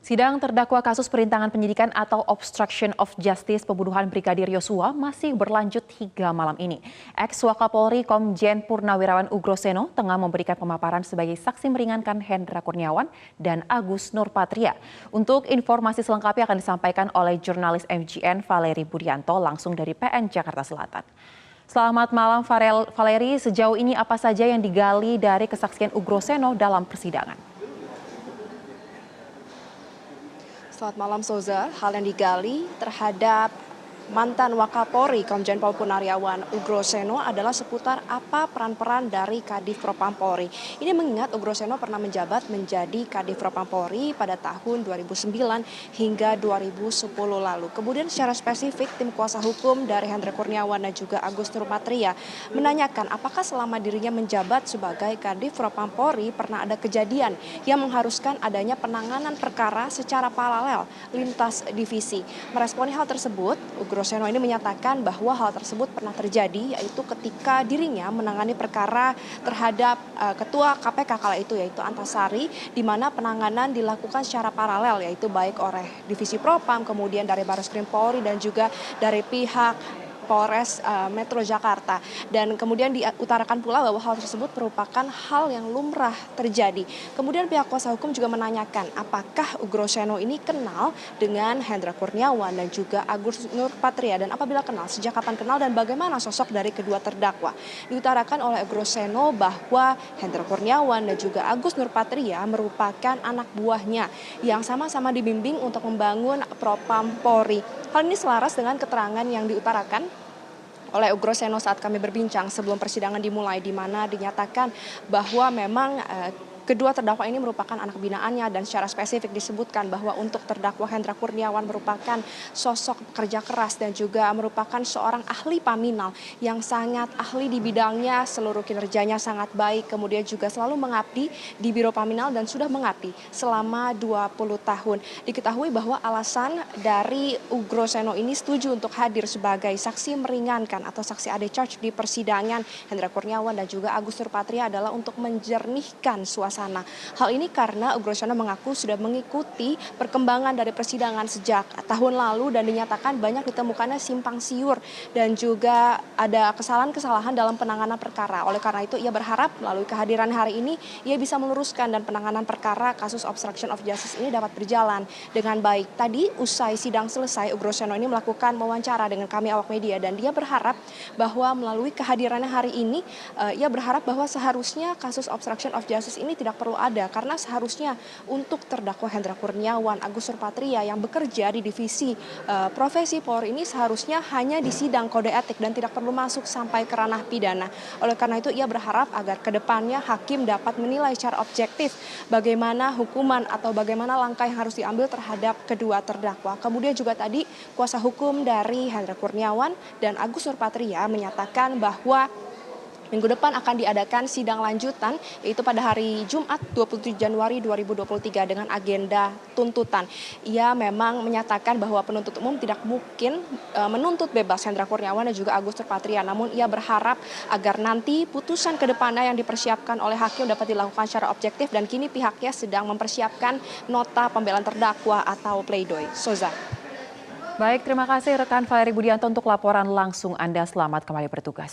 Sidang terdakwa kasus perintangan penyidikan atau obstruction of justice pembunuhan Brigadir Yosua masih berlanjut hingga malam ini. Ex-Wakapolri Komjen Purnawirawan Ugroseno tengah memberikan pemaparan sebagai saksi meringankan Hendra Kurniawan dan Agus Nurpatria. Untuk informasi selengkapnya akan disampaikan oleh jurnalis MGN Valeri Budianto langsung dari PN Jakarta Selatan. Selamat malam Valeri, sejauh ini apa saja yang digali dari kesaksian Ugroseno dalam persidangan? Selamat malam Soza, hal yang digali terhadap mantan Wakapolri Komjen Pol Purnawirawan Ugroseno adalah seputar apa peran-peran dari Kadif Propam Polri. Ini mengingat Ugroseno pernah menjabat menjadi Kadif Propam Polri pada tahun 2009 hingga 2010 lalu. Kemudian secara spesifik tim kuasa hukum dari Hendra Kurniawan dan juga Agus Nurpatria menanyakan apakah selama dirinya menjabat sebagai Kadif Propam Polri pernah ada kejadian yang mengharuskan adanya penanganan perkara secara paralel lintas divisi. Meresponi hal tersebut, Ugroseno ini menyatakan bahwa hal tersebut pernah terjadi yaitu ketika dirinya menangani perkara terhadap Ketua KPK kala itu yaitu Antasari, di mana penanganan dilakukan secara paralel yaitu baik oleh Divisi Propam, kemudian dari Barreskrim Polri dan juga dari pihak Polres Metro Jakarta. Dan kemudian diutarakan pula bahwa hal tersebut merupakan hal yang lumrah terjadi. Kemudian pihak kuasa hukum juga menanyakan apakah Ugroseno ini kenal dengan Hendra Kurniawan dan juga Agus Nurpatria, dan apabila kenal, sejak kapan kenal dan bagaimana sosok dari kedua terdakwa. Diutarakan oleh Ugroseno bahwa Hendra Kurniawan dan juga Agus Nurpatria merupakan anak buahnya yang sama-sama dibimbing untuk membangun Propam Polri. Hal ini selaras dengan keterangan yang diutarakan oleh Ugroseno saat kami berbincang sebelum persidangan dimulai, di mana dinyatakan bahwa memang kedua terdakwa ini merupakan anak binaannya, dan secara spesifik disebutkan bahwa untuk terdakwa Hendra Kurniawan merupakan sosok pekerja keras dan juga merupakan seorang ahli paminal yang sangat ahli di bidangnya, seluruh kinerjanya sangat baik, kemudian juga selalu mengabdi di Biro Paminal dan sudah mengabdi selama 20 tahun. Diketahui bahwa alasan dari Ugroseno ini setuju untuk hadir sebagai saksi meringankan atau saksi ade charge di persidangan Hendra Kurniawan dan juga Agus Nurpatria adalah untuk menjernihkan suasana. Hal ini karena Ugroseno mengaku sudah mengikuti perkembangan dari persidangan sejak tahun lalu dan dinyatakan banyak ditemukannya simpang siur dan juga ada kesalahan-kesalahan dalam penanganan perkara. Oleh karena itu ia berharap melalui kehadiran hari ini ia bisa meluruskan dan penanganan perkara kasus obstruction of justice ini dapat berjalan dengan baik. Tadi usai sidang selesai, Ugroseno ini melakukan wawancara dengan kami awak media dan dia berharap bahwa melalui kehadirannya hari ini ia berharap bahwa seharusnya kasus obstruction of justice ini tidak perlu ada, karena seharusnya untuk terdakwa Hendra Kurniawan, Agus Nurpatria yang bekerja di divisi profesi Polri ini seharusnya hanya di sidang kode etik dan tidak perlu masuk sampai ke ranah pidana. Oleh karena itu ia berharap agar kedepannya hakim dapat menilai secara objektif bagaimana hukuman atau bagaimana langkah yang harus diambil terhadap kedua terdakwa. Kemudian juga tadi kuasa hukum dari Hendra Kurniawan dan Agus Nurpatria menyatakan bahwa minggu depan akan diadakan sidang lanjutan yaitu pada hari Jumat 27 Januari 2023 dengan agenda tuntutan. Ia memang menyatakan bahwa penuntut umum tidak mungkin menuntut bebas Hendra Kurniawan dan juga Agus Nurpatria. Namun ia berharap agar nanti putusan ke depannya yang dipersiapkan oleh hakim dapat dilakukan secara objektif, dan kini pihaknya sedang mempersiapkan nota pembelaan terdakwa atau pleidoy. Soza. Baik, terima kasih rekan Valeri Budianto untuk laporan langsung Anda. Selamat kembali bertugas.